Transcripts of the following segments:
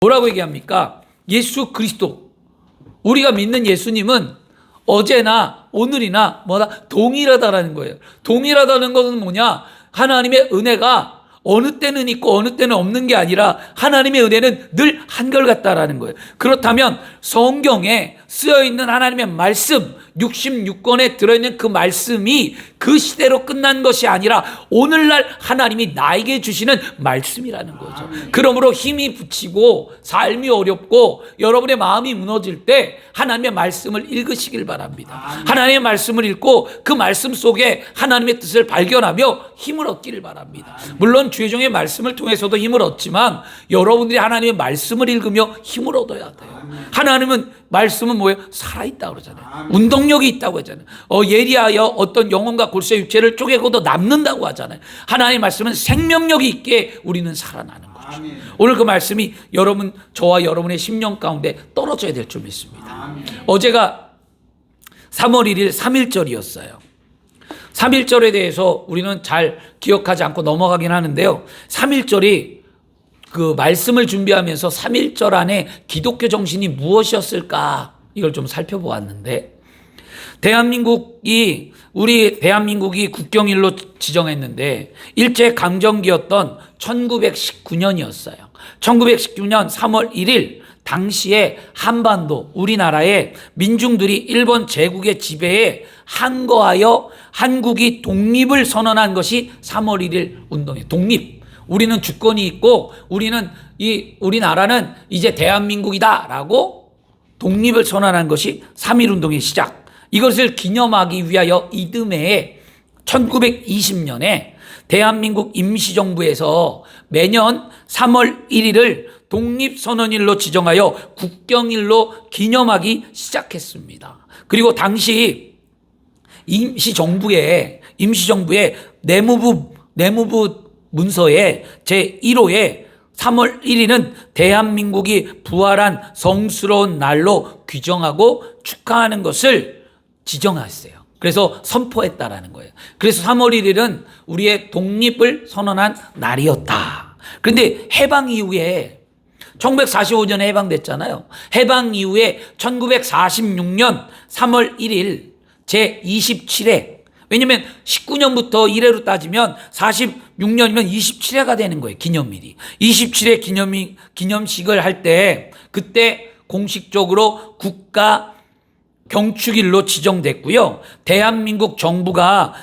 뭐라고 얘기합니까? 예수 그리스도, 우리가 믿는 예수님은 어제나 오늘이나 동일하다라는 거예요. 동일하다는 것은 뭐냐? 하나님의 은혜가 어느 때는 있고 어느 때는 없는 게 아니라 하나님의 은혜는 늘 한결같다라는 거예요. 그렇다면 성경에 쓰여있는 하나님의 말씀 66권에 들어있는 그 말씀이 그 시대로 끝난 것이 아니라 오늘날 하나님이 나에게 주시는 말씀이라는 거죠. 그러므로 힘이 붙이고 삶이 어렵고 여러분의 마음이 무너질 때 하나님의 말씀을 읽으시길 바랍니다. 하나님의 말씀을 읽고 그 말씀 속에 하나님의 뜻을 발견하며 힘을 얻기를 바랍니다. 물론 주의종의 말씀을 통해서도 힘을 얻지만 여러분들이 하나님의 말씀을 읽으며 힘을 얻어야 돼요. 하나님은 말씀은 뭐예요? 살아있다고 그러잖아요. 운동력이 있다고 하잖아요. 예리하여 어떤 영혼과 골세 육체를 쪼개고도 남는다고 하잖아요. 하나님의 말씀은 생명력이 있게 우리는 살아나는 거죠. 오늘 그 말씀이 여러분, 저와 여러분의 심령 가운데 떨어져야 될 줄 믿습니다. 어제가 3월 1일 3.1절이었어요. 3.1절에 대해서 우리는 잘 기억하지 않고 넘어가긴 하는데요. 3.1절이 그 말씀을 준비하면서 3.1절 안에 기독교 정신이 무엇이었을까 이걸 좀 살펴보았는데, 우리 대한민국이 국경일로 지정했는데 일제 강점기였던 1919년이었어요. 1919년 3월 1일 당시에 한반도 우리나라의 민중들이 일본 제국의 지배에 항거하여 한국이 독립을 선언한 것이 3월 1일 운동이에요. 독립. 우리는 주권이 있고 우리나라는 이제 대한민국이다라고 독립을 선언한 것이 3.1운동의 시작. 이것을 기념하기 위하여 이듬해에 1920년에 대한민국 임시정부에서 매년 3월 1일을 독립선언일로 지정하여 국경일로 기념하기 시작했습니다. 그리고 당시 임시정부의 내무부 문서에 제1호에 3월 1일은 대한민국이 부활한 성스러운 날로 규정하고 축하하는 것을 지정했어요. 그래서 선포했다라는 거예요. 그래서 3월 1일은 우리의 독립을 선언한 날이었다. 그런데 해방 이후에 1945년에 해방됐잖아요. 해방 이후에 1946년 3월 1일 제27회, 왜냐면 19년부터 이래로 따지면 46년이면 27회가 되는 거예요. 기념일이. 27회 기념식을 할 때 그때 공식적으로 국가 경축일로 지정됐고요. 대한민국 정부가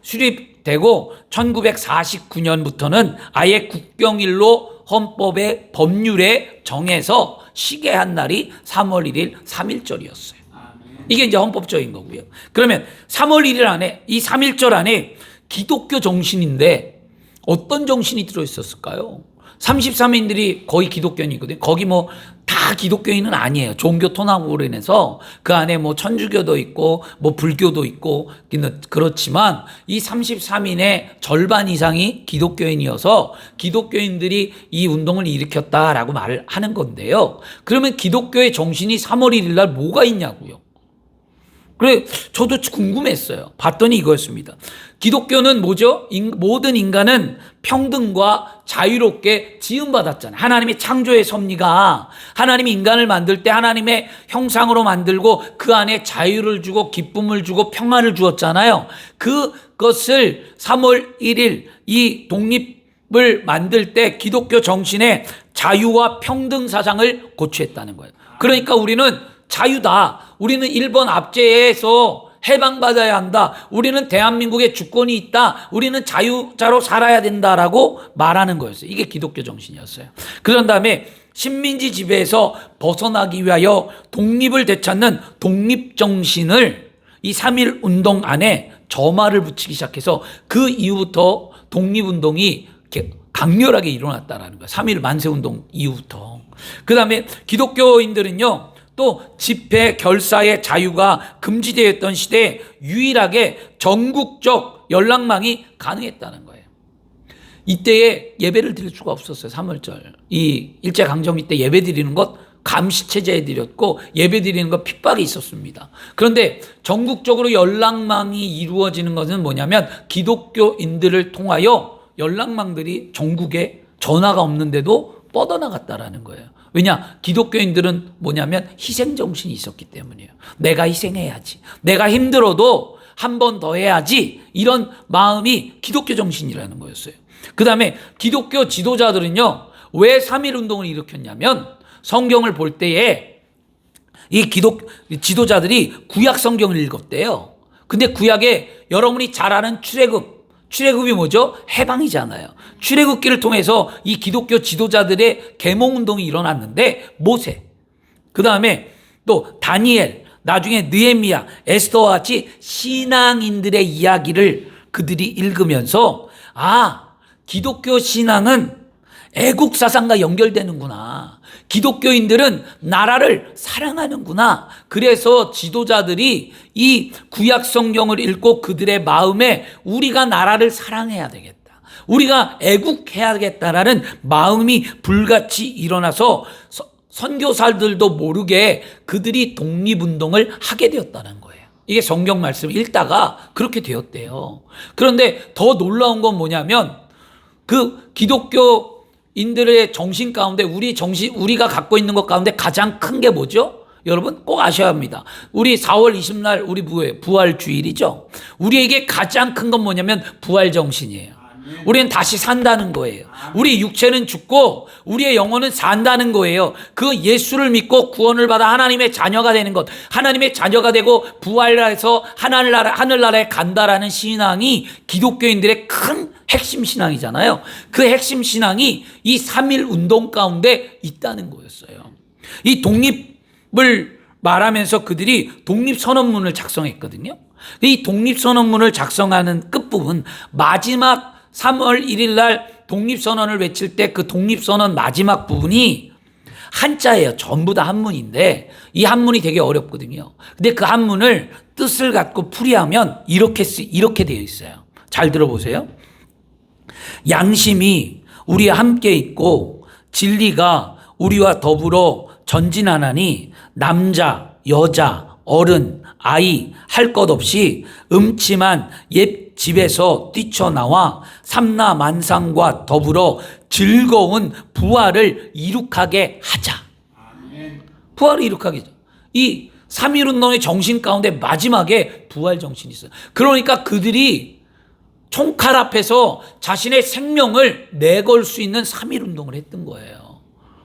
수립되고 1949년부터는 아예 국경일로 헌법의 법률에 정해서 쉬게 한 날이 3월 1일 3.1절이었어요. 이게 이제 헌법적인 거고요. 그러면 3월 1일 안에, 이 3.1절 안에 기독교 정신인데 어떤 정신이 들어있었을까요? 33인들이 거의 기독교인이거든요. 거기 다 기독교인은 아니에요. 종교 통합으로 인해서 그 안에 천주교도 있고 불교도 있고 그렇지만 이 33인의 절반 이상이 기독교인이어서 기독교인들이 이 운동을 일으켰다라고 말을 하는 건데요. 그러면 기독교의 정신이 3월 1일 날 뭐가 있냐고요. 그래, 저도 궁금했어요. 봤더니 이거였습니다. 기독교는 뭐죠? 모든 인간은 평등과 자유롭게 지음받았잖아요. 하나님의 창조의 섭리가 하나님이 인간을 만들 때 하나님의 형상으로 만들고 그 안에 자유를 주고 기쁨을 주고 평안을 주었잖아요. 그것을 3월 1일 이 독립을 만들 때 기독교 정신의 자유와 평등 사상을 고취했다는 거예요. 그러니까 우리는 자유다. 우리는 일본 압제에서 해방받아야 한다. 우리는 대한민국에 주권이 있다. 우리는 자유자로 살아야 된다라고 말하는 거였어요. 이게 기독교 정신이었어요. 그런 다음에 식민지 지배에서 벗어나기 위하여 독립을 되찾는 독립정신을 이 3.1 운동 안에 점화를 붙이기 시작해서 그 이후부터 독립운동이 강렬하게 일어났다라는 거예요. 3.1 만세운동 이후부터. 그 다음에 기독교인들은요, 또 집회 결사의 자유가 금지되어 있던 시대에 유일하게 전국적 연락망이 가능했다는 거예요. 이때에 예배를 드릴 수가 없었어요. 3월절. 이 일제강점기 때 예배 드리는 것 감시체제에 드렸고 예배 드리는 것 핍박이 있었습니다. 그런데 전국적으로 연락망이 이루어지는 것은 뭐냐면 기독교인들을 통하여 연락망들이 전국에 전화가 없는데도 뻗어나갔다라는 거예요. 왜냐? 기독교인들은 뭐냐면 희생정신이 있었기 때문이에요. 내가 희생해야지. 내가 힘들어도 한 번 더 해야지. 이런 마음이 기독교 정신이라는 거였어요. 그 다음에 기독교 지도자들은요, 왜 3.1운동을 일으켰냐면 성경을 볼 때에 이 지도자들이 구약 성경을 읽었대요. 근데 구약에 여러분이 잘 아는 출애굽이 뭐죠? 해방이잖아요. 출애굽기를 통해서 이 기독교 지도자들의 계몽운동이 일어났는데 모세, 그 다음에 또 다니엘, 나중에 느헤미야, 에스더와 같이 신앙인들의 이야기를 그들이 읽으면서 기독교 신앙은 애국 사상과 연결되는구나. 기독교인들은 나라를 사랑하는구나. 그래서 지도자들이 이 구약 성경을 읽고 그들의 마음에 우리가 나라를 사랑해야 되겠다. 우리가 애국해야겠다라는 마음이 불같이 일어나서 선교사들도 모르게 그들이 독립운동을 하게 되었다는 거예요. 이게 성경 말씀 읽다가 그렇게 되었대요. 그런데 더 놀라운 건 뭐냐면 그 기독교인들의 정신 가운데 우리가 갖고 있는 것 가운데 가장 큰 게 뭐죠? 여러분 꼭 아셔야 합니다. 우리 4월 20날 우리 부활 주일이죠. 우리에게 가장 큰 건 뭐냐면 부활 정신이에요. 우리는 다시 산다는 거예요. 우리 육체는 죽고 우리의 영혼은 산다는 거예요. 그 예수를 믿고 구원을 받아 하나님의 자녀가 되는 것, 하나님의 자녀가 되고 부활해서 하늘나라에 간다라는 신앙이 기독교인들의 큰 핵심 신앙이잖아요. 그 핵심 신앙이 이 3.1 운동 가운데 있다는 거였어요. 이 독립을 말하면서 그들이 독립선언문을 작성했거든요. 이 독립선언문을 작성하는 끝부분, 마지막 3월 1일 날 독립선언을 외칠 때 그 독립선언 마지막 부분이 한자예요. 전부 다 한문인데 이 한문이 되게 어렵거든요. 근데 그 한문을 뜻을 갖고 풀이하면 이렇게 되어 있어요. 잘 들어보세요. 양심이 우리와 함께 있고 진리가 우리와 더불어 전진하나니 남자, 여자, 어른, 아이 할 것 없이 음침한 옛 집에서 뛰쳐나와 삼라만상과 더불어 즐거운 부활을 이룩하게 하자. 부활을 이룩하게 하자. 이 3.1운동의 정신 가운데 마지막에 부활 정신이 있어요. 그러니까 그들이 총칼 앞에서 자신의 생명을 내걸 수 있는 3.1운동을 했던 거예요.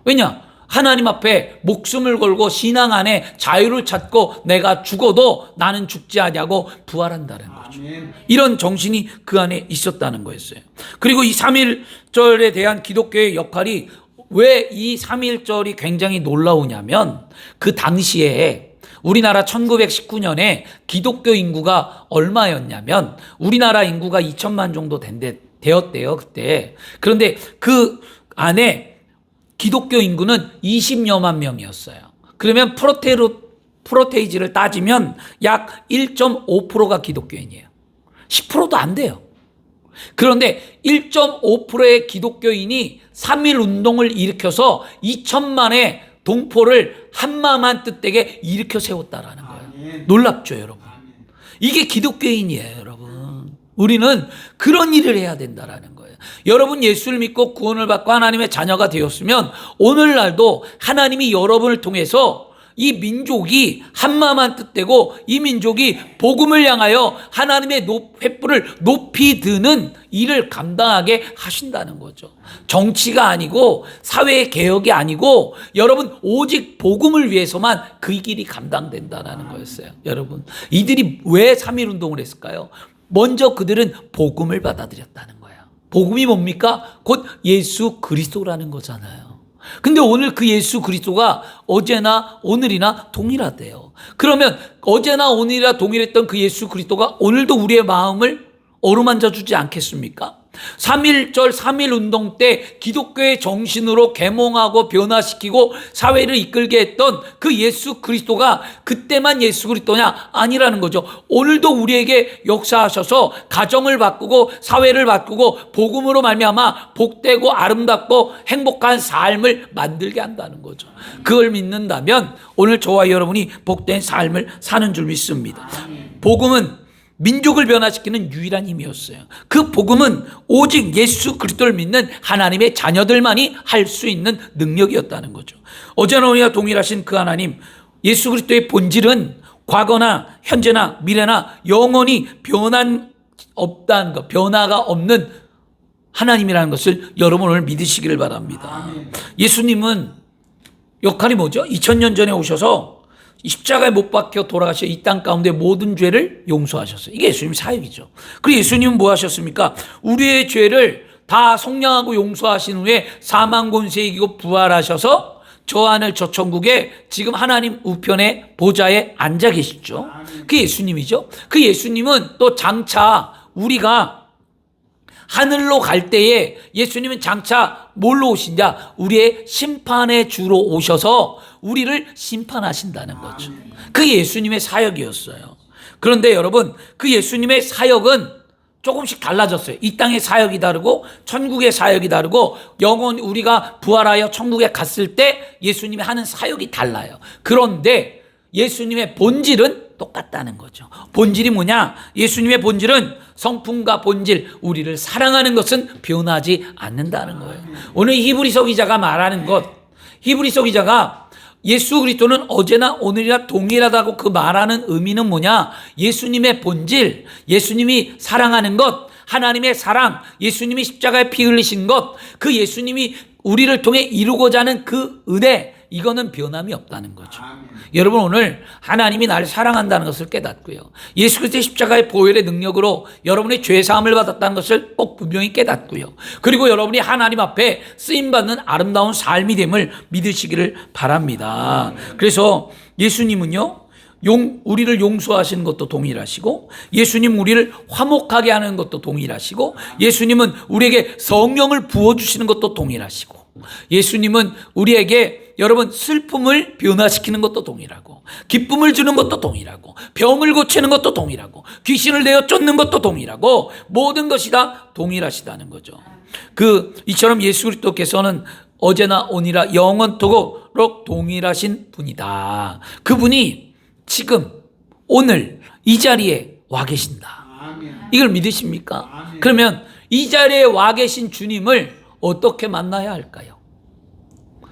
왜냐? 하나님 앞에 목숨을 걸고 신앙 안에 자유를 찾고 내가 죽어도 나는 죽지 아니하고 부활한다는 거죠. 이런 정신이 그 안에 있었다는 거였어요. 그리고 이 3.1절에 대한 기독교의 역할이 왜 이 3.1절이 굉장히 놀라우냐면 그 당시에 우리나라 1919년에 기독교 인구가 얼마였냐면 우리나라 인구가 2천만 정도 되었대요, 그때. 그런데 그 안에 기독교 인구는 20여만 명이었어요. 그러면 프로테이지를 따지면 약 1.5%가 기독교인이에요. 10%도 안 돼요. 그런데 1.5%의 기독교인이 3.1 운동을 일으켜서 2천만의 동포를 한마음한 뜻되게 일으켜 세웠다라는 거예요. 놀랍죠, 여러분? 이게 기독교인이에요, 여러분. 우리는 그런 일을 해야 된다라는 거예요. 여러분 예수를 믿고 구원을 받고 하나님의 자녀가 되었으면 오늘날도 하나님이 여러분을 통해서 이 민족이 한마음한 뜻되고 이 민족이 복음을 향하여 하나님의 횃불을 높이 드는 일을 감당하게 하신다는 거죠. 정치가 아니고 사회의 개혁이 아니고 여러분 오직 복음을 위해서만 그 길이 감당된다는 거였어요. 여러분 이들이 왜 3.1 운동을 했을까요? 먼저 그들은 복음을 받아들였다는 거예요. 복음이 뭡니까? 곧 예수 그리스도라는 거잖아요. 근데 오늘 그 예수 그리스도가 어제나 오늘이나 동일하대요. 그러면 어제나 오늘이나 동일했던 그 예수 그리스도가 오늘도 우리의 마음을 어루만져 주지 않겠습니까? 3.1절 3.1 운동 때 기독교의 정신으로 계몽하고 변화시키고 사회를 이끌게 했던 그 예수 그리스도가 그때만 예수 그리스도냐? 아니라는 거죠. 오늘도 우리에게 역사하셔서 가정을 바꾸고 사회를 바꾸고 복음으로 말미암아 복되고 아름답고 행복한 삶을 만들게 한다는 거죠. 그걸 믿는다면 오늘 저와 여러분이 복된 삶을 사는 줄 믿습니다. 복음은 민족을 변화시키는 유일한 힘이었어요. 그 복음은 오직 예수 그리스도를 믿는 하나님의 자녀들만이 할 수 있는 능력이었다는 거죠. 어제나 오늘이나 동일하신 그 하나님, 예수 그리스도의 본질은 과거나 현재나 미래나 영원히 없다는 것, 변화가 없는 하나님이라는 것을 여러분 오늘 믿으시기를 바랍니다. 예수님은 역할이 뭐죠? 2000년 전에 오셔서 십자가에 못 박혀 돌아가셔 이 땅 가운데 모든 죄를 용서하셨어요. 이게 예수님 사역이죠. 그리고 예수님은 뭐 하셨습니까? 우리의 죄를 다 속량하고 용서하신 후에 사망 권세 이기고 부활하셔서 저 하늘 저 천국에 지금 하나님 우편의 보좌에 앉아 계시죠. 그 예수님이죠. 그 예수님은 또 장차 우리가 하늘로 갈 때에 예수님은 장차 뭘로 오신다? 우리의 심판의 주로 오셔서 우리를 심판하신다는 거죠. 그게 예수님의 사역이었어요. 그런데 여러분, 그 예수님의 사역은 조금씩 달라졌어요. 이 땅의 사역이 다르고 천국의 사역이 다르고 영원히 우리가 부활하여 천국에 갔을 때 예수님이 하는 사역이 달라요. 그런데 예수님의 본질은 똑같다는 거죠. 본질이 뭐냐? 예수님의 본질은 성품과 본질, 우리를 사랑하는 것은 변하지 않는다는 거예요. 오늘 히브리서 기자가 말하는 것, 히브리서 기자가 예수 그리스도는 어제나 오늘이나 동일하다고 그 말하는 의미는 뭐냐? 예수님의 본질, 예수님이 사랑하는 것, 하나님의 사랑, 예수님이 십자가에 피 흘리신 것, 그 예수님이 우리를 통해 이루고자 하는 그 은혜, 이거는 변함이 없다는 거죠. 여러분 오늘 하나님이 나를 사랑한다는 것을 깨닫고요. 예수 그리스도의 십자가의 보혈의 능력으로 여러분의 죄 사함을 받았다는 것을 꼭 분명히 깨닫고요. 그리고 여러분이 하나님 앞에 쓰임받는 아름다운 삶이 됨을 믿으시기를 바랍니다. 그래서 예수님은요. 우리를 용서하시는 것도 동일하시고 예수님 우리를 화목하게 하는 것도 동일하시고 예수님은 우리에게 성령을 부어주시는 것도 동일하시고 예수님은 우리에게 여러분 슬픔을 변화시키는 것도 동일하고 기쁨을 주는 것도 동일하고 병을 고치는 것도 동일하고 귀신을 내어 쫓는 것도 동일하고 모든 것이 다 동일하시다는 거죠. 이처럼 예수 그리스도께서는 어제나 오늘이나 영원토록 동일하신 분이다. 그분이 지금 오늘 이 자리에 와 계신다. 이걸 믿으십니까? 그러면 이 자리에 와 계신 주님을 어떻게 만나야 할까요?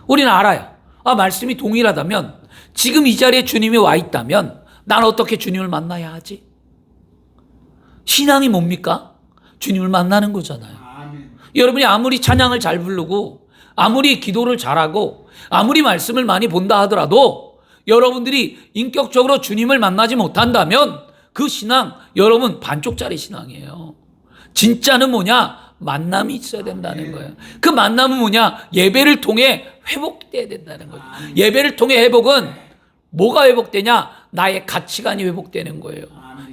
우리는 알아요. 말씀이 동일하다면 지금 이 자리에 주님이 와 있다면 난 어떻게 주님을 만나야 하지? 신앙이 뭡니까? 주님을 만나는 거잖아요. 여러분이 아무리 찬양을 잘 부르고 아무리 기도를 잘하고 아무리 말씀을 많이 본다 하더라도 여러분들이 인격적으로 주님을 만나지 못한다면 그 신앙 여러분 반쪽짜리 신앙이에요. 진짜는 뭐냐? 만남이 있어야 된다는 거예요. 그 만남은 뭐냐? 예배를 통해 회복돼야 된다는 거죠. 예배를 통해 회복은 뭐가 회복되냐? 나의 가치관이 회복되는 거예요.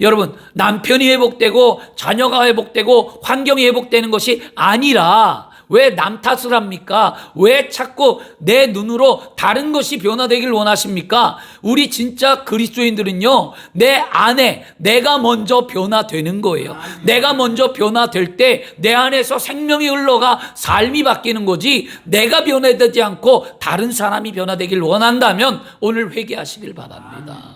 여러분 남편이 회복되고 자녀가 회복되고 환경이 회복되는 것이 아니라 왜 남 탓을 합니까? 왜 자꾸 내 눈으로 다른 것이 변화되길 원하십니까? 우리 진짜 그리스도인들은요, 내 안에 내가 먼저 변화되는 거예요. 내가 먼저 변화될 때 내 안에서 생명이 흘러가 삶이 바뀌는 거지, 내가 변화되지 않고 다른 사람이 변화되길 원한다면 오늘 회개하시길 바랍니다.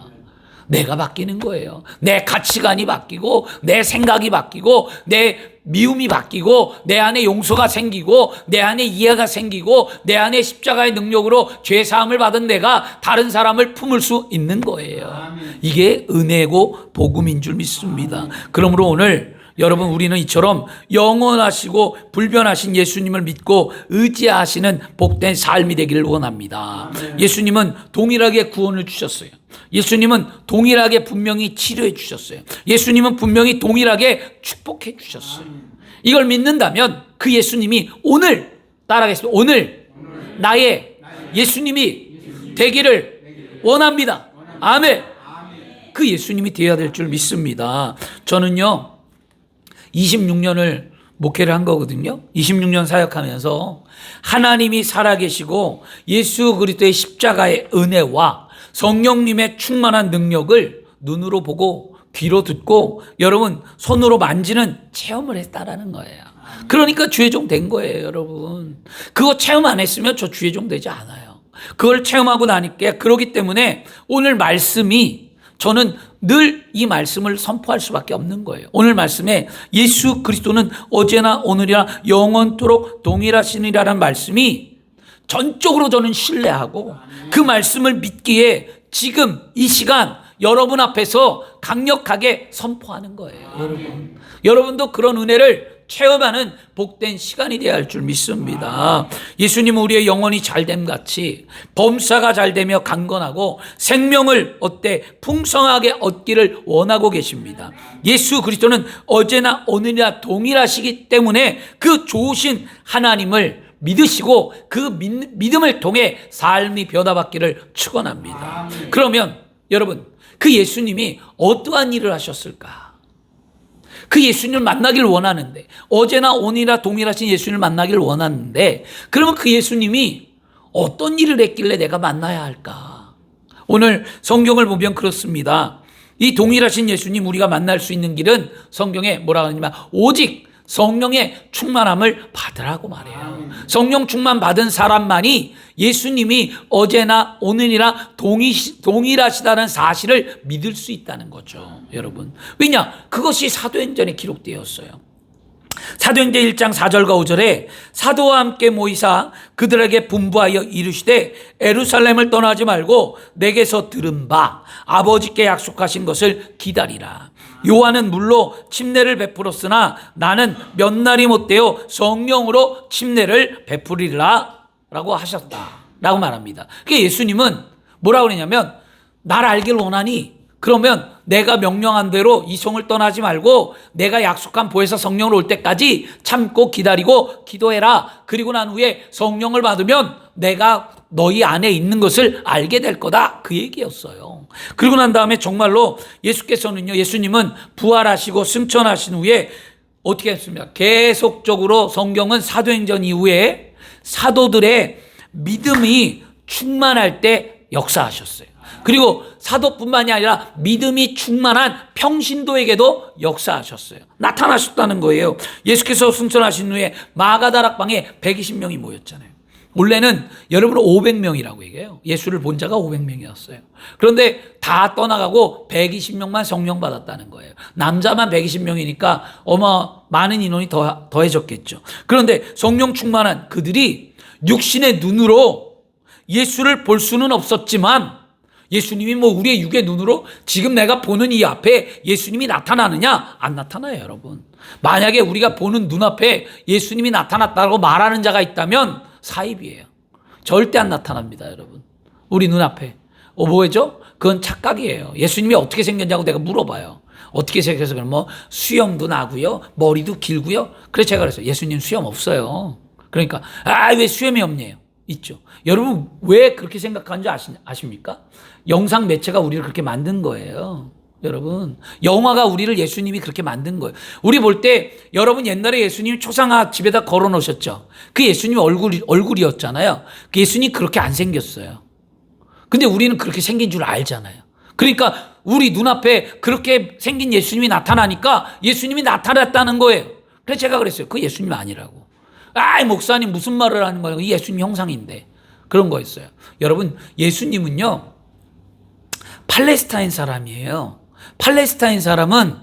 내가 바뀌는 거예요. 내 가치관이 바뀌고 내 생각이 바뀌고 내 미움이 바뀌고 내 안에 용서가 생기고 내 안에 이해가 생기고 내 안에 십자가의 능력으로 죄사함을 받은 내가 다른 사람을 품을 수 있는 거예요. 이게 은혜고 복음인 줄 믿습니다. 그러므로 오늘 여러분 우리는 이처럼 영원하시고 불변하신 예수님을 믿고 의지하시는 복된 삶이 되기를 원합니다. 예수님은 동일하게 구원을 주셨어요. 예수님은 동일하게 분명히 치료해 주셨어요. 예수님은 분명히 동일하게 축복해 주셨어요. 이걸 믿는다면 그 예수님이 오늘 따라하겠습니다. 오늘 나의 예수님이 되기를 원합니다. 아멘. 그 예수님이 되어야 될 줄 믿습니다. 저는요 26년을 목회를 한 거거든요. 26년 사역하면서 하나님이 살아계시고 예수 그리스도의 십자가의 은혜와 성령님의 충만한 능력을 눈으로 보고 귀로 듣고 여러분 손으로 만지는 체험을 했다라는 거예요. 그러니까 주의종 된 거예요, 여러분. 그거 체험 안 했으면 저 주의종 되지 않아요. 그걸 체험하고 나니까 그러기 때문에 오늘 말씀이 저는 늘 이 말씀을 선포할 수밖에 없는 거예요. 오늘 말씀에 예수 그리스도는 어제나 오늘이나 영원토록 동일하시니라는 말씀이 전적으로 저는 신뢰하고 그 말씀을 믿기에 지금 이 시간 여러분 앞에서 강력하게 선포하는 거예요. 여러분도 그런 은혜를 체험하는 복된 시간이 되어야 할 줄 믿습니다. 예수님은 우리의 영혼이 잘됨 같이 범사가 잘되며 강건하고 생명을 풍성하게 얻기를 원하고 계십니다. 예수 그리스도는 어제나 오늘이나 동일하시기 때문에 그 좋으신 하나님을 믿으시고 그 믿음을 통해 삶이 변화받기를 축원합니다. 그러면 여러분, 그 예수님이 어떠한 일을 하셨을까? 그 예수님을 만나기를 원하는데, 어제나 오늘이나 동일하신 예수님을 만나기를 원하는데, 그러면 그 예수님이 어떤 일을 했길래 내가 만나야 할까? 오늘 성경을 보면 그렇습니다. 이 동일하신 예수님 우리가 만날 수 있는 길은 성경에 뭐라고 하냐면 오직 성령의 충만함을 받으라고 말해요. 성령 충만 받은 사람만이 예수님이 어제나 오늘이나 동일하시다는 사실을 믿을 수 있다는 거죠, 여러분. 왜냐? 그것이 사도행전에 기록되었어요. 사도행전 1장 4절과 5절에 사도와 함께 모이사 그들에게 분부하여 이르시되 예루살렘을 떠나지 말고 내게서 들은 바 아버지께 약속하신 것을 기다리라. 요한은 물로 침례를 베풀었으나 나는 몇 날이 못되어 성령으로 침례를 베풀리라 라고 하셨다 라고 말합니다. 그러니까 예수님은 뭐라고 그러냐면 날 알길 원하니 그러면 내가 명령한 대로 이 성을 떠나지 말고 내가 약속한 보혜사 성령을 올 때까지 참고 기다리고 기도해라. 그리고 난 후에 성령을 받으면 내가 너희 안에 있는 것을 알게 될 거다. 그 얘기였어요. 그리고 난 다음에 정말로 예수님은 부활하시고 승천하신 후에 어떻게 했습니까? 계속적으로 성경은 사도행전 이후에 사도들의 믿음이 충만할 때 역사하셨어요. 그리고 사도뿐만이 아니라 믿음이 충만한 평신도에게도 역사하셨어요. 나타나셨다는 거예요. 예수께서 승천하신 후에 마가다락방에 120명이 모였잖아요. 원래는 여러분은 500명이라고 얘기해요. 예수를 본 자가 500명이었어요. 그런데 다 떠나가고 120명만 성령 받았다는 거예요. 남자만 120명이니까 많은 인원이 더해졌겠죠. 그런데 성령 충만한 그들이 육신의 눈으로 예수를 볼 수는 없었지만 예수님이 우리의 육의 눈으로 지금 내가 보는 이 앞에 예수님이 나타나느냐? 안 나타나요, 여러분. 만약에 우리가 보는 눈앞에 예수님이 나타났다고 말하는 자가 있다면 사입이에요. 절대 안 나타납니다, 여러분. 우리 눈앞에. 뭐죠? 그건 착각이에요. 예수님이 어떻게 생겼냐고 내가 물어봐요. 어떻게 생겨서 그러면 수염도 나고요, 머리도 길고요. 그래서 제가 그랬어요. 예수님 수염 없어요. 그러니까 왜 수염이 없네요. 있죠. 여러분 왜 그렇게 생각하는지 아십니까? 영상 매체가 우리를 그렇게 만든 거예요. 여러분 영화가 우리를 예수님이 그렇게 만든 거예요. 우리 볼 때 여러분 옛날에 예수님 초상화 집에다 걸어 놓으셨죠. 그 예수님 얼굴이었잖아요. 그 예수님 그렇게 안 생겼어요. 근데 우리는 그렇게 생긴 줄 알잖아요. 그러니까 우리 눈앞에 그렇게 생긴 예수님이 나타나니까 예수님이 나타났다는 거예요. 그래서 제가 그랬어요. 그 예수님 아니라고. 목사님 무슨 말을 하는 거예요? 예수님 형상인데. 그런 거였어요. 여러분, 예수님은요, 팔레스타인 사람이에요. 팔레스타인 사람은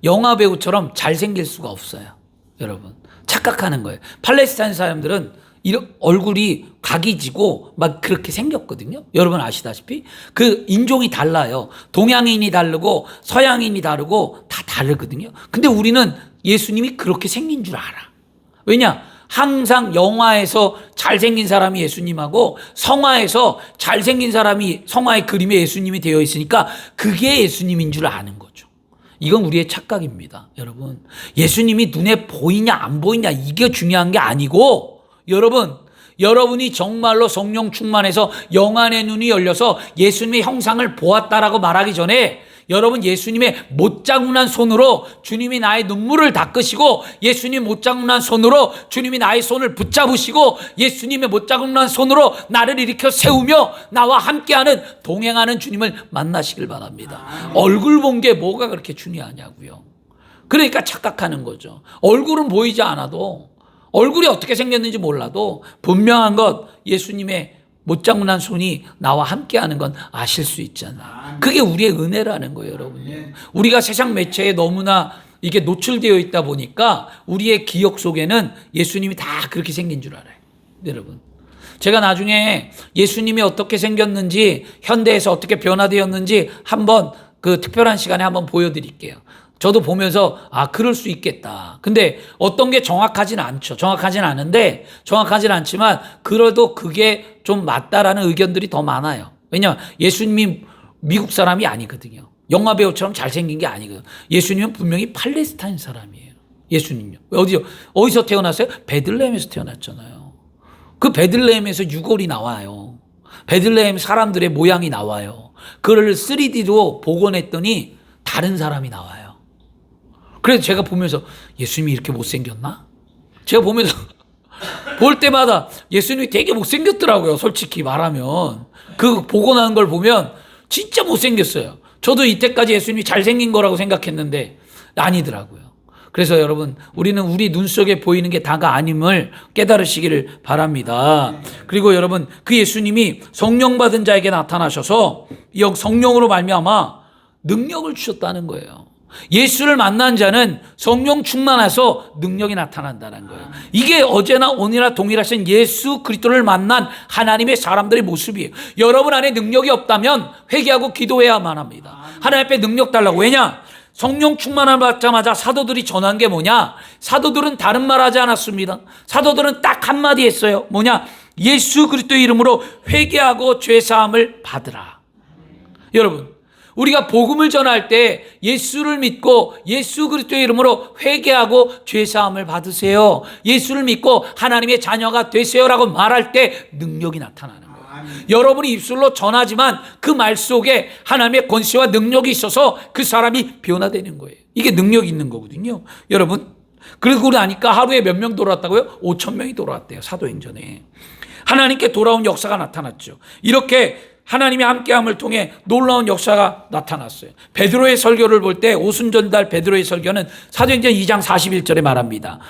영화 배우처럼 잘생길 수가 없어요. 여러분, 착각하는 거예요. 팔레스타인 사람들은 얼굴이 각이 지고 막 그렇게 생겼거든요. 여러분 아시다시피 그 인종이 달라요. 동양인이 다르고 서양인이 다르고 다 다르거든요. 근데 우리는 예수님이 그렇게 생긴 줄 알아. 왜냐? 항상 영화에서 잘생긴 사람이 예수님하고 성화에서 잘생긴 사람이 성화의 그림에 예수님이 되어 있으니까 그게 예수님인 줄 아는 거죠. 이건 우리의 착각입니다. 여러분, 예수님이 눈에 보이냐 안 보이냐 이게 중요한 게 아니고, 여러분이 정말로 성령 충만해서 영안의 눈이 열려서 예수님의 형상을 보았다라고 말하기 전에 여러분 예수님의 못자국난 손으로 주님이 나의 눈물을 닦으시고, 예수님 못자국난 손으로 주님이 나의 손을 붙잡으시고, 예수님의 못자국난 손으로 나를 일으켜 세우며 나와 함께하는 동행하는 주님을 만나시길 바랍니다. 얼굴 본 게 뭐가 그렇게 중요하냐고요. 그러니까 착각하는 거죠. 얼굴은 보이지 않아도, 얼굴이 어떻게 생겼는지 몰라도 분명한 것 예수님의 못장난 손이 나와 함께하는 건 아실 수 있잖아요. 그게 우리의 은혜라는 거예요, 여러분요. 우리가 세상 매체에 너무나 이게 노출되어 있다 보니까 우리의 기억 속에는 예수님이 다 그렇게 생긴 줄 알아요, 여러분. 제가 나중에 예수님이 어떻게 생겼는지, 현대에서 어떻게 변화되었는지 한번 그 특별한 시간에 한번 보여드릴게요. 저도 보면서 그럴 수 있겠다. 근데 어떤 게 정확하진 않죠. 정확하진 않지만 그래도 그게 좀 맞다라는 의견들이 더 많아요. 왜냐하면 예수님이 미국 사람이 아니거든요. 영화 배우처럼 잘생긴 게 아니거든요. 예수님은 분명히 팔레스타인 사람이에요. 예수님요. 어디서 태어났어요? 베들레헴에서 태어났잖아요. 그 베들레헴에서 유골이 나와요. 베들레헴 사람들의 모양이 나와요. 그걸 3D로 복원했더니 다른 사람이 나와요. 그래서 제가 보면서 예수님이 이렇게 못생겼나? 제가 보면서 볼 때마다 예수님이 되게 못생겼더라고요. 솔직히 말하면. 그 복원하는 걸 보면 진짜 못생겼어요. 저도 이때까지 예수님이 잘생긴 거라고 생각했는데 아니더라고요. 그래서 여러분, 우리는 우리 눈 속에 보이는 게 다가 아님을 깨달으시기를 바랍니다. 그리고 여러분, 그 예수님이 성령 받은 자에게 나타나셔서 성령으로 말미암아 능력을 주셨다는 거예요. 예수를 만난 자는 성령 충만해서 능력이 나타난다는 거예요. 이게 어제나 오늘이나 동일하신 예수 그리스도를 만난 하나님의 사람들의 모습이에요. 여러분 안에 능력이 없다면 회개하고 기도해야만 합니다. 하나님 앞에 능력 달라고. 왜냐? 성령 충만함을 받자마자 사도들이 전한 게 뭐냐? 사도들은 다른 말 하지 않았습니다. 사도들은 딱 한마디 했어요. 뭐냐? 예수 그리스도의 이름으로 회개하고 죄사함을 받으라. 여러분, 우리가 복음을 전할 때 예수를 믿고 예수 그리스도의 이름으로 회개하고 죄사함을 받으세요. 예수를 믿고 하나님의 자녀가 되세요라고 말할 때 능력이 나타나는 거예요. 여러분이 입술로 전하지만 그 말 속에 하나님의 권세와 능력이 있어서 그 사람이 변화되는 거예요. 이게 능력이 있는 거거든요. 여러분, 그러고 나니까 하루에 몇 명 돌아왔다고요? 5,000명이 돌아왔대요. 사도행전에. 하나님께 돌아온 역사가 나타났죠. 이렇게 하나님이 함께함을 통해 놀라운 역사가 나타났어요. 베드로의 설교를 볼 때 오순절날 베드로의 설교는 사도행전 2장 41절에 말합니다.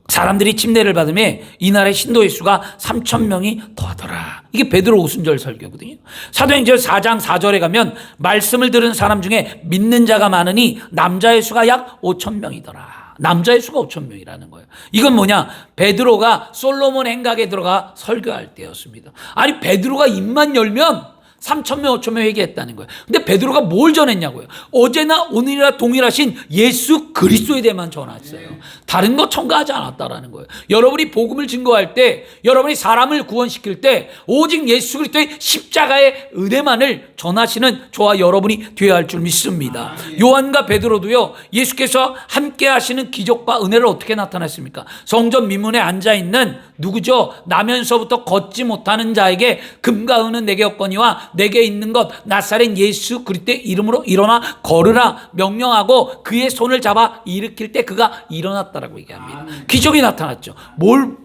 사람들이 침례를 받으며 이날의 신도의 수가 3,000명이 더하더라. 이게 베드로 오순절 설교거든요. 사도행전 4장 4절에 가면 말씀을 들은 사람 중에 믿는 자가 많으니 남자의 수가 약 5,000명이더라. 남자의 수가 5,000명이라는 거예요. 이건 뭐냐? 베드로가 솔로몬 행각에 들어가 설교할 때였습니다. 아니, 베드로가 입만 열면 3,000명, 5,000명 회개했다는 거예요. 근데 베드로가 뭘 전했냐고요? 어제나 오늘이나 동일하신 예수 그리스도에 대해만 전했어요. 다른 거 첨가하지 않았다라는 거예요. 여러분이 복음을 증거할 때, 여러분이 사람을 구원시킬 때 오직 예수 그리스도의 십자가의 은혜만을 전하시는 저와 여러분이 되어야 할 줄 믿습니다. 요한과 베드로도요, 예수께서 함께 하시는 기적과 은혜를 어떻게 나타냈습니까? 성전 미문에 앉아있는 누구죠? 나면서부터 걷지 못하는 자에게 금과 은은 내게 없거니와 내게 있는 것 나사렛 예수 그리스도의 이름으로 일어나 걸으라 명령하고 그의 손을 잡아 일으킬 때 그가 일어났다라고 얘기합니다. 기적이 나타났죠. 뭘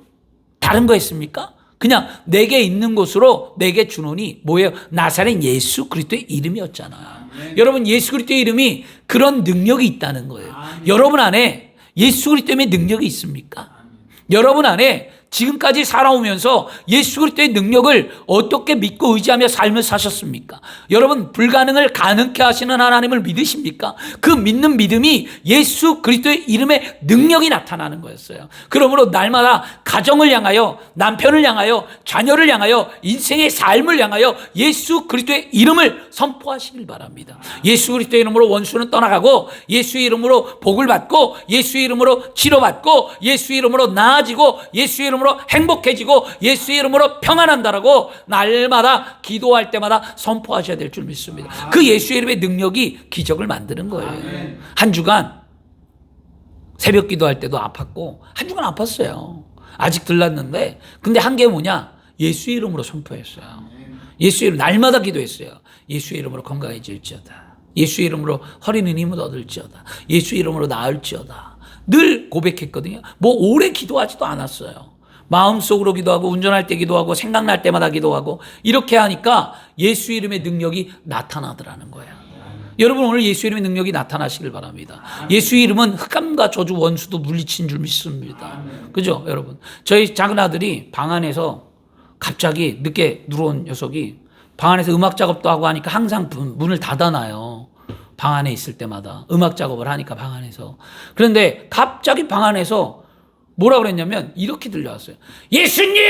다른 거 했습니까? 그냥 내게 있는 곳으로 내게 주노니 뭐예요? 나사렛 예수 그리스도의 이름이었잖아요. 여러분, 예수 그리스도의 이름이 그런 능력이 있다는 거예요. 여러분 안에 예수 그리스도의 능력이 있습니까? 여러분 안에 지금까지 살아오면서 예수 그리스도의 능력을 어떻게 믿고 의지하며 삶을 사셨습니까? 여러분, 불가능을 가능케 하시는 하나님을 믿으십니까? 그 믿는 믿음이 예수 그리스도의 이름의 능력이 나타나는 거였어요. 그러므로 날마다 가정을 향하여, 남편을 향하여, 자녀를 향하여, 인생의 삶을 향하여 예수 그리스도의 이름을 선포하시길 바랍니다. 예수 그리스도의 이름으로 원수는 떠나가고, 예수의 이름으로 복을 받고, 예수의 이름으로 치료받고, 예수의 이름으로 나아지고, 예수의 이름으로 행복해지고, 예수의 이름으로 평안한다라고 날마다 기도할 때마다 선포하셔야 될 줄 믿습니다. 그 예수의 이름의 능력이 기적을 만드는 거예요. 한 주간 새벽 기도할 때도 아팠고 한 주간 아팠어요. 아직 들렀는데, 근데 한 게 뭐냐? 예수의 이름으로 선포했어요. 예수의 이름 날마다 기도했어요. 예수의 이름으로 건강해질지어다. 예수의 이름으로 허리는 힘을 얻을지어다. 예수의 이름으로 나을지어다. 늘 고백했거든요. 뭐 오래 기도하지도 않았어요. 마음속으로 기도하고 운전할 때 기도하고 생각날 때마다 기도하고 이렇게 하니까 예수 이름의 능력이 나타나더라는 거예요. 여러분, 오늘 예수 이름의 능력이 나타나시길 바랍니다. 예수 이름은 흑암과 저주 원수도 물리친 줄 믿습니다. 그죠, 여러분? 저희 작은 아들이 방 안에서 갑자기 늦게 들어온 녀석이 방 안에서 음악 작업도 하고 하니까 항상 문을 닫아놔요. 방 안에 있을 때마다 음악 작업을 하니까 방 안에서. 그런데 갑자기 방 안에서 뭐라 그랬냐면 이렇게 들려왔어요. 예수님!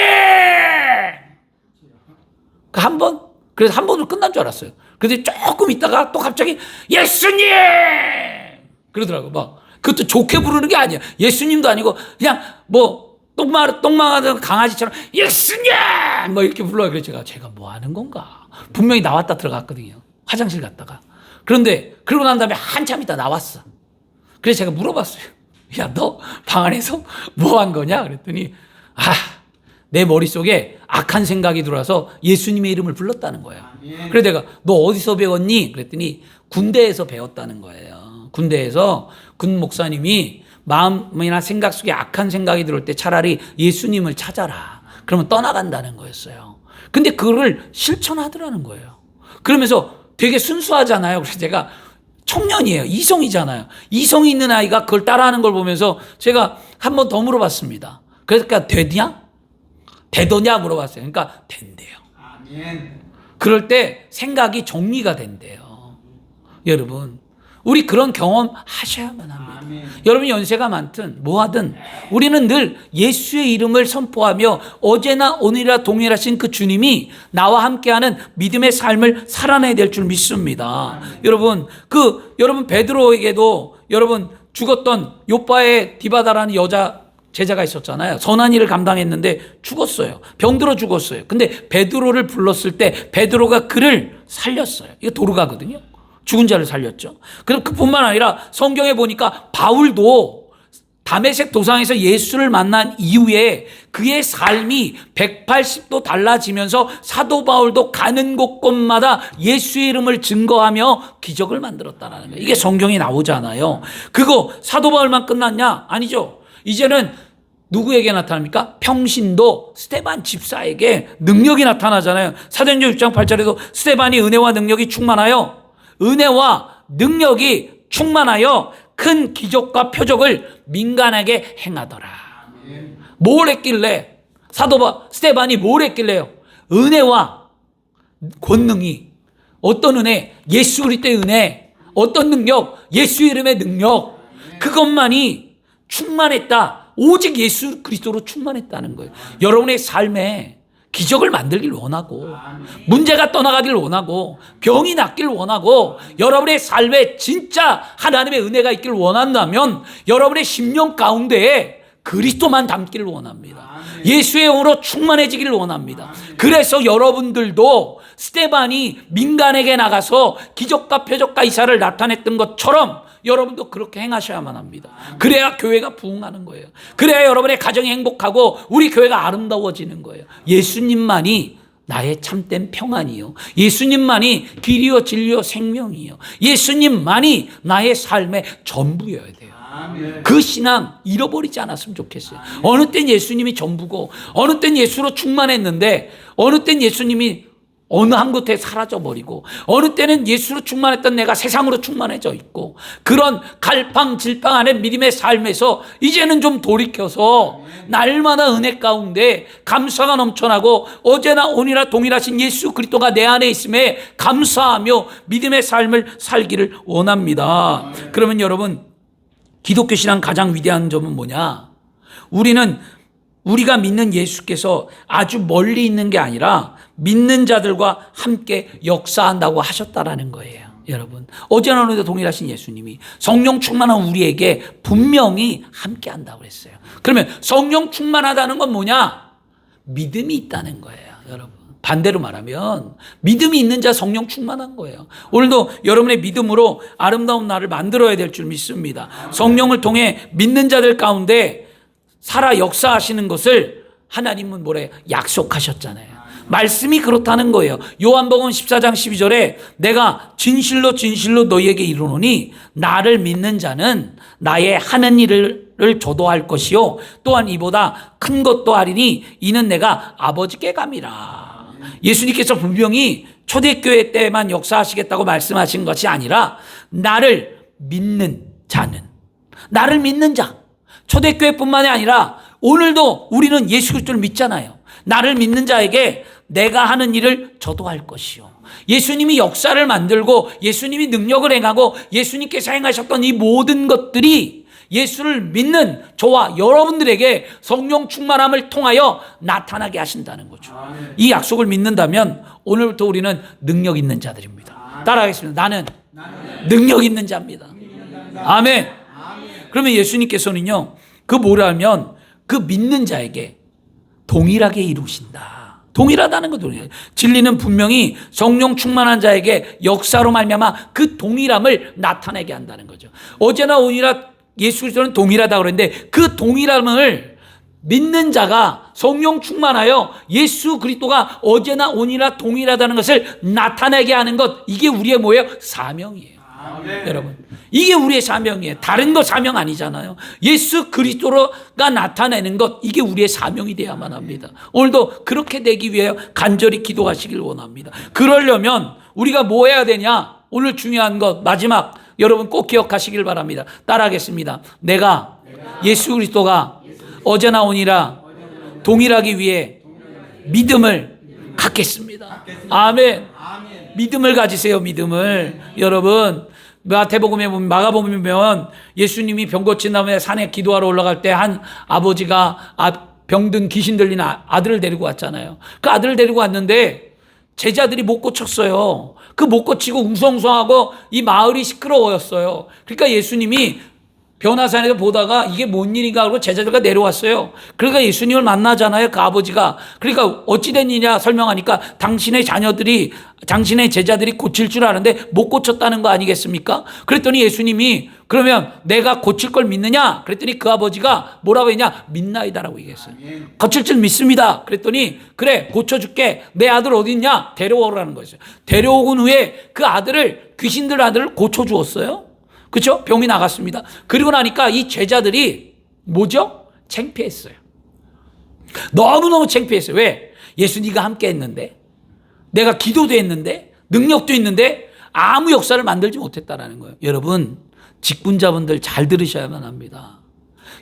그래서 한 번으로 끝난 줄 알았어요. 그런데 조금 있다가 또 갑자기 예수님! 그러더라고. 막 그것도 좋게 부르는 게 아니야. 예수님도 아니고 그냥 뭐 똥망하던 강아지처럼 예수님! 뭐 이렇게 불러요. 그래서 제가 뭐 하는 건가? 분명히 나왔다 들어갔거든요. 화장실 갔다가. 그런데 그러고 난 다음에 한참 있다 나왔어. 그래서 제가 물어봤어요. 야, 너 방 안에서 뭐 한 거냐? 그랬더니 내 머릿속에 악한 생각이 들어와서 예수님의 이름을 불렀다는 거야. 그래서 내가 너 어디서 배웠니? 그랬더니 군대에서 배웠다는 거예요. 군대에서 군 목사님이 마음이나 생각 속에 악한 생각이 들어올 때 차라리 예수님을 찾아라. 그러면 떠나간다는 거였어요. 근데 그거를 실천하더라는 거예요. 그러면서 되게 순수하잖아요. 그래서 제가 청년이에요. 이성이잖아요. 이성이 있는 아이가 그걸 따라하는 걸 보면서 제가 한 번 더 물어봤습니다. 그러니까 되냐? 되더냐 물어봤어요. 그러니까 된대요. 아멘. 그럴 때 생각이 정리가 된대요. 여러분, 우리 그런 경험 하셔야만 합니다. 아멘. 여러분 연세가 많든 뭐하든 우리는 늘 예수의 이름을 선포하며 어제나 오늘이라 동일하신 그 주님이 나와 함께하는 믿음의 삶을 살아내야 될 줄 믿습니다. 아멘. 여러분 베드로에게도 여러분 죽었던 요빠의 디바다라는 여자 제자가 있었잖아요. 선한 일을 감당했는데 죽었어요. 병들어 죽었어요. 근데 베드로를 불렀을 때 베드로가 그를 살렸어요. 이거 도르가거든요. 죽은 자를 살렸죠. 그럼 그뿐만 아니라 성경에 보니까 바울도 다메섹 도상에서 예수를 만난 이후에 그의 삶이 180도 달라지면서 사도 바울도 가는 곳곳마다 예수의 이름을 증거하며 기적을 만들었다는 거예요. 이게 성경에 나오잖아요. 그거 사도 바울만 끝났냐? 아니죠. 이제는 누구에게 나타납니까? 평신도 스데반 집사에게 능력이 나타나잖아요. 사도행전 6장 8절에도 스데반이 은혜와 능력이 충만하여 은혜와 능력이 충만하여 큰 기적과 표적을 민간에게 행하더라. 뭘 했길래 스데반이 뭘 했길래요? 은혜와 권능이 어떤 은혜? 예수 그리스도의 은혜. 어떤 능력? 예수 이름의 능력. 그것만이 충만했다. 오직 예수 그리스도로 충만했다는 거예요. 여러분의 삶에 기적을 만들길 원하고 문제가 떠나가길 원하고 병이 낫길 원하고 여러분의 삶에 진짜 하나님의 은혜가 있길 원한다면 여러분의 심령 가운데에 그리스도만 담기를 원합니다. 예수의 영으로 충만해지기를 원합니다. 그래서 여러분들도 스데반이 민간에게 나가서 기적과 표적과 이사를 나타냈던 것처럼 여러분도 그렇게 행하셔야만 합니다. 그래야 교회가 부흥하는 거예요. 그래야 여러분의 가정이 행복하고 우리 교회가 아름다워지는 거예요. 예수님만이 나의 참된 평안이요. 예수님만이 길이요 진리요 생명이요. 예수님만이 나의 삶의 전부여야 돼요. 그 신앙 잃어버리지 않았으면 좋겠어요. 어느 땐 예수님이 전부고 어느 땐 예수로 충만했는데 어느 땐 예수님이 어느 한 곳에 사라져버리고 어느 때는 예수로 충만했던 내가 세상으로 충만해져 있고 그런 갈팡질팡 안에 믿음의 삶에서 이제는 좀 돌이켜서 날마다 은혜 가운데 감사가 넘쳐나고 어제나 오늘이나 동일하신 예수 그리스도가 내 안에 있음에 감사하며 믿음의 삶을 살기를 원합니다. 그러면 여러분 기독교 신앙 가장 위대한 점은 뭐냐? 우리가 믿는 예수께서 아주 멀리 있는 게 아니라 믿는 자들과 함께 역사한다고 하셨다라는 거예요. 여러분 어제나 오늘도 동일하신 예수님이 성령 충만한 우리에게 분명히 함께 한다고 그랬어요. 그러면 성령 충만하다는 건 뭐냐? 믿음이 있다는 거예요. 여러분 반대로 말하면 믿음이 있는 자 성령 충만한 거예요. 오늘도 여러분의 믿음으로 아름다운 날을 만들어야 될 줄 믿습니다. 성령을 통해 믿는 자들 가운데 살아 역사하시는 것을 하나님은 뭐래요? 약속하셨잖아요. 말씀이 그렇다는 거예요. 요한복음 14장 12절에 내가 진실로 진실로 너희에게 이르노니 나를 믿는 자는 나의 하는 일을 조도할 것이요 또한 이보다 큰 것도 하리니 이는 내가 아버지께 감이라. 예수님께서 분명히 초대교회 때만 역사하시겠다고 말씀하신 것이 아니라 나를 믿는 자는 나를 믿는 자 초대교회뿐만이 아니라 오늘도 우리는 예수 그리스도를 믿잖아요. 나를 믿는 자에게 내가 하는 일을 저도 할 것이요. 예수님이 역사를 만들고 예수님이 능력을 행하고 예수님께서 행하셨던 이 모든 것들이 예수를 믿는 저와 여러분들에게 성령 충만함을 통하여 나타나게 하신다는 거죠. 이 약속을 믿는다면 오늘부터 우리는 능력 있는 자들입니다. 따라하겠습니다. 나는 능력 있는 자입니다. 아멘. 그러면 예수님께서는요, 그 뭐라면 그 믿는 자에게 동일하게 이루신다. 동일하다는 거 동일해. 진리는 분명히 성령 충만한 자에게 역사로 말미암아 그 동일함을 나타내게 한다는 거죠. 어제나 오늘이나 예수 그리스도는 동일하다고 그랬는데 그 동일함을 믿는 자가 성령 충만하여 예수 그리스도가 어제나 오늘이나 동일하다는 것을 나타내게 하는 것, 이게 우리의 뭐예요? 사명이에요. 여러분, 이게 우리의 사명이에요. 다른 거 사명 아니잖아요. 예수 그리스도가 나타내는 것, 이게 우리의 사명이 되어야만 합니다. 오늘도 그렇게 되기 위해 간절히 기도하시길 원합니다. 그러려면 우리가 뭐 해야 되냐? 오늘 중요한 것 마지막 여러분 꼭 기억하시길 바랍니다. 따라하겠습니다. 내가 예수 그리스도가 어제나 오니라 동일하기 위해 믿음을 갖겠습니다. 아멘. 믿음을 가지세요. 믿음을. 여러분, 마태복음에 보면, 마가복음에 보면 예수님이 병 고친 다음에 산에 기도하러 올라갈 때 한 아버지가 병든 귀신 들린 아들을 데리고 왔잖아요. 그 아들을 데리고 왔는데 제자들이 못 고쳤어요. 그 못 고치고 웅성웅성하고 이 마을이 시끄러워졌어요. 그러니까 예수님이 변화산에서 보다가 이게 뭔 일인가 하고 제자들과 내려왔어요. 그러니까 예수님을 만나잖아요, 그 아버지가. 그러니까 어찌된 일이냐 설명하니까 당신의 자녀들이, 당신의 제자들이 고칠 줄 아는데 못 고쳤다는 거 아니겠습니까? 그랬더니 예수님이 그러면 내가 고칠 걸 믿느냐? 그랬더니 그 아버지가 뭐라고 했냐? 믿나이다라고 얘기했어요. 고칠 줄 믿습니다. 그랬더니 그래, 고쳐줄게. 내 아들 어디 있냐? 데려오라는 거였어요. 데려오고 후에 그 아들을, 귀신들 아들을 고쳐주었어요. 그렇죠? 병이 나갔습니다. 그리고 나니까 이 제자들이 뭐죠? 창피했어요. 너무너무 창피했어요. 왜? 예수님과 함께 했는데, 내가 기도도 했는데, 능력도 있는데 아무 역사를 만들지 못했다라는 거예요. 여러분, 직분자분들 잘 들으셔야만 합니다.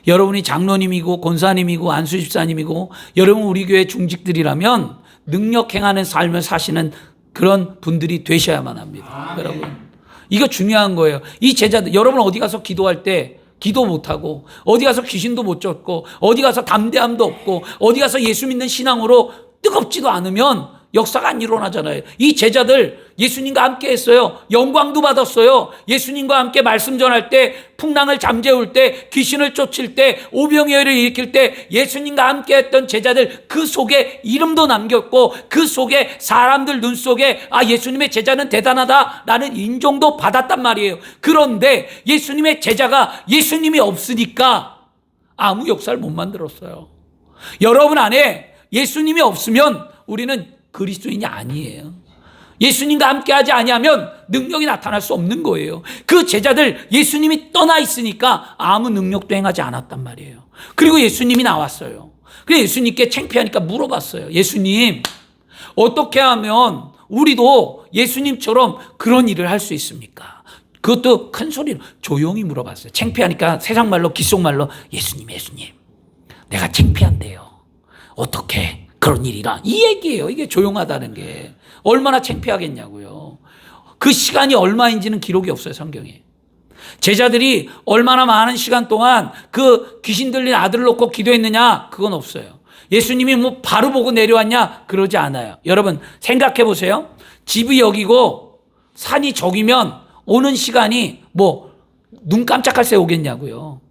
여러분이 장로님이고 권사님이고 안수집사님이고 여러분 우리 교회 중직들이라면 능력 행하는 삶을 사시는 그런 분들이 되셔야만 합니다. 여러분, 이거 중요한 거예요. 이 제자들, 여러분 어디 가서 기도할 때 기도 못하고, 어디 가서 귀신도 못 쫓고, 어디 가서 담대함도 없고, 어디 가서 예수 믿는 신앙으로 뜨겁지도 않으면 역사가 안 일어나잖아요. 이 제자들 예수님과 함께 했어요. 영광도 받았어요. 예수님과 함께 말씀 전할 때, 풍랑을 잠재울 때, 귀신을 쫓을 때, 오병이어를 일으킬 때 예수님과 함께 했던 제자들, 그 속에 이름도 남겼고 그 속에 사람들 눈 속에 예수님의 제자는 대단하다라는 인정도 받았단 말이에요. 그런데 예수님의 제자가 예수님이 없으니까 아무 역사를 못 만들었어요. 여러분 안에 예수님이 없으면 우리는 그리스도인이 아니에요. 예수님과 함께하지 아니하면 능력이 나타날 수 없는 거예요. 그 제자들 예수님이 떠나 있으니까 아무 능력도 행하지 않았단 말이에요. 그리고 예수님이 나왔어요. 그래서 예수님께 창피하니까 물어봤어요. 예수님, 어떻게 하면 우리도 예수님처럼 그런 일을 할 수 있습니까? 그것도 큰 소리로 조용히 물어봤어요. 창피하니까 세상 말로, 귓속말로 예수님 내가 창피한데요. 어떻게 그런 일이라, 이 얘기예요. 이게 조용하다는 게 얼마나 창피하겠냐고요. 그 시간이 얼마인지는 기록이 없어요, 성경에. 제자들이 얼마나 많은 시간 동안 그 귀신 들린 아들을 놓고 기도했느냐, 그건 없어요. 예수님이 뭐 바로 보고 내려왔냐, 그러지 않아요. 여러분 생각해 보세요. 집이 여기고 산이 저기면 오는 시간이 뭐 눈 깜짝할 새 오겠냐고요.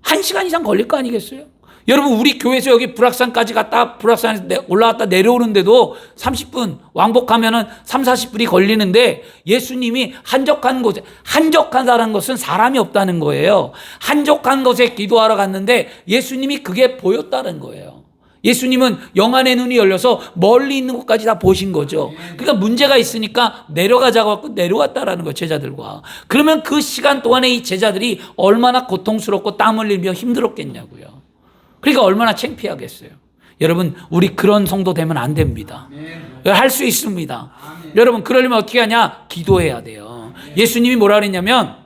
1시간 이상 걸릴 거 아니겠어요? 여러분 우리 교회에서 여기 불악산까지 갔다 불악산에서 올라갔다 내려오는데도 30분, 왕복하면은 3, 40분이 걸리는데 예수님이 한적한 곳에, 한적하다는 것은 사람이 없다는 거예요. 한적한 곳에 기도하러 갔는데 예수님이 그게 보였다는 거예요. 예수님은 영안의 눈이 열려서 멀리 있는 곳까지 다 보신 거죠. 그러니까 문제가 있으니까 내려가자고 하고 내려왔다라는 거예요, 제자들과. 그러면 그 시간 동안에 이 제자들이 얼마나 고통스럽고 땀 흘리며 힘들었겠냐고요. 그러니까 얼마나 창피하겠어요. 여러분 우리 그런 성도 되면 안 됩니다. 할 수 있습니다. 여러분 그러려면 어떻게 하냐? 기도해야 돼요. 예수님이 뭐라 그랬냐면,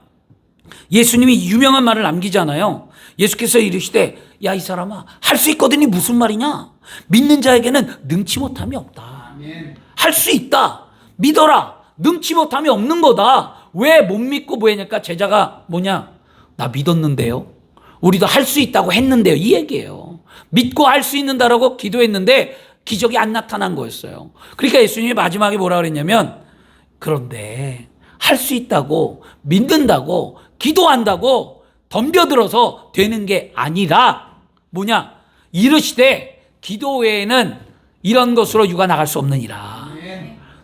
예수님이 유명한 말을 남기잖아요. 예수께서 이르시되 야 이 사람아, 할 수 있거든이 무슨 말이냐? 믿는 자에게는 능치 못함이 없다. 할 수 있다. 믿어라. 능치 못함이 없는 거다. 왜 못 믿고 뭐냐니까 제자가 뭐냐? 나 믿었는데요. 우리도 할 수 있다고 했는데요. 이 얘기예요. 믿고 할 수 있는다라고 기도했는데 기적이 안 나타난 거였어요. 그러니까 예수님이 마지막에 뭐라 그랬냐면 그런데 할 수 있다고 믿는다고 기도한다고 덤벼들어서 되는 게 아니라 뭐냐? 이르시되 기도 외에는 이런 것으로 육아 나갈 수 없느니라.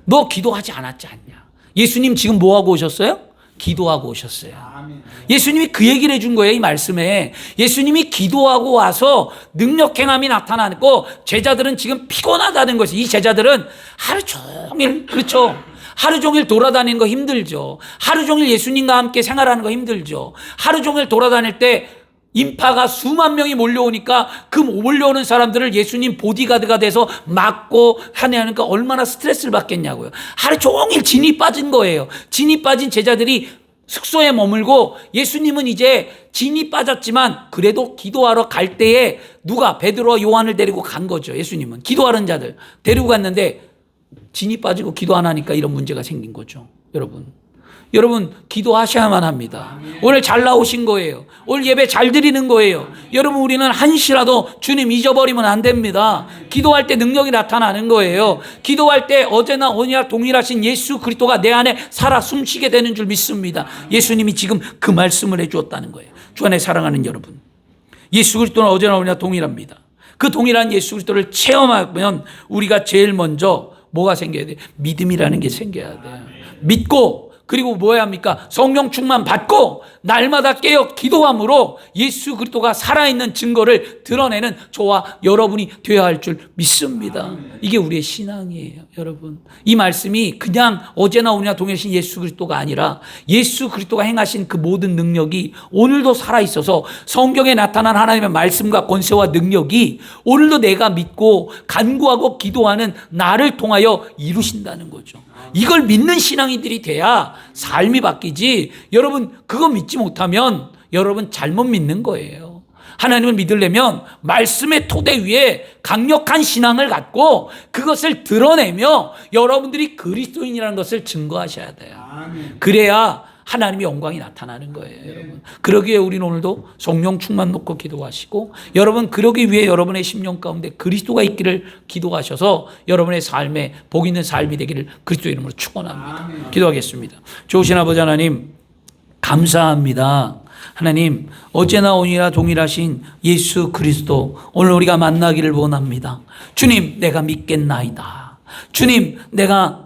너 기도하지 않았지 않냐? 예수님 지금 뭐하고 오셨어요? 기도하고 오셨어요. 예수님이 그 얘기를 해준 거예요. 이 말씀에 예수님이 기도하고 와서 능력 행함이 나타나고 제자들은 지금 피곤하다는 것이, 이 제자들은 하루 종일, 그렇죠, 하루 종일 돌아다니는 거 힘들죠. 하루 종일 예수님과 함께 생활하는 거 힘들죠. 하루 종일 돌아다닐 때 인파가 수만 명이 몰려오니까 그 몰려오는 사람들을 예수님 보디가드가 돼서 막고 하니까 얼마나 스트레스를 받겠냐고요. 하루 종일 진이 빠진 거예요. 진이 빠진 제자들이 숙소에 머물고 예수님은 이제 진이 빠졌지만 그래도 기도하러 갈 때에 누가 베드로와 요한을 데리고 간 거죠. 예수님은 기도하는 자들 데리고 갔는데 진이 빠지고 기도 안 하니까 이런 문제가 생긴 거죠. 여러분 기도하셔야만 합니다. 오늘 잘 나오신 거예요. 오늘 예배 잘 드리는 거예요. 여러분 우리는 한시라도 주님 잊어버리면 안 됩니다. 기도할 때 능력이 나타나는 거예요. 기도할 때 어제나 오늘이나 동일하신 예수 그리스도가 내 안에 살아 숨쉬게 되는 줄 믿습니다. 예수님이 지금 그 말씀을 해주었다는 거예요. 주 안에 사랑하는 여러분, 예수 그리스도는 어제나 오늘이나 동일합니다. 그 동일한 예수 그리스도를 체험하면 우리가 제일 먼저 뭐가 생겨야 돼요? 믿음이라는 게 생겨야 돼요. 믿고 그리고 뭐해야 합니까? 성령 충만 받고 날마다 깨어 기도함으로 예수 그리스도가 살아있는 증거를 드러내는 저와 여러분이 되어야 할 줄 믿습니다. 이게 우리의 신앙이에요. 여러분 이 말씀이 그냥 어제나 오늘이나 동일하신 예수 그리스도가 아니라 예수 그리스도가 행하신 그 모든 능력이 오늘도 살아있어서 성경에 나타난 하나님의 말씀과 권세와 능력이 오늘도 내가 믿고 간구하고 기도하는 나를 통하여 이루신다는 거죠. 이걸 믿는 신앙인들이 돼야 삶이 바뀌지. 여러분 그거 믿지 못하면 여러분 잘못 믿는 거예요. 하나님을 믿으려면 말씀의 토대 위에 강력한 신앙을 갖고 그것을 드러내며 여러분들이 그리스도인이라는 것을 증거하셔야 돼요. 그래야 하나님의 영광이 나타나는 거예요. 여러분 그러기에 우리는 오늘도 성령 충만 놓고 기도하시고 여러분 그러기 위해 여러분의 심령 가운데 그리스도가 있기를 기도하셔서 여러분의 삶에 복 있는 삶이 되기를 그리스도 이름으로 축원합니다. 기도하겠습니다. 좋으신 아버지 하나님 감사합니다. 하나님 어제나 오늘이나 동일하신 예수 그리스도 오늘 우리가 만나기를 원합니다. 주님 내가 믿겠나이다. 주님 내가